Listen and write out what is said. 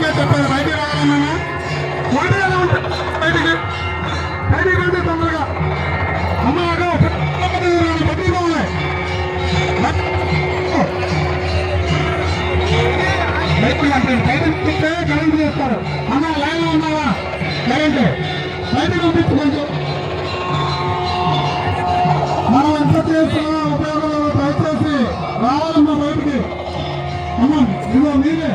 మీకే చెప్పారు బయటికి రావాలన్నా బయటికి ఎలా ఉంటుంది బయటికి బయటికి వెళ్తే తొందరగా అమ్మాగా బయటికి పోవాలి బయటకు చూస్తే కరెంట్ చేస్తారు అన్న లైన్ ఉన్నావా కరెంట్ బయటకు పంపించు కొంచెం మనం ఎంత చేస్తున్నా ఉపయోగంలో దయచేసి రావాలమ్మా బయటికి అమ్మ ఇదిగో మీరే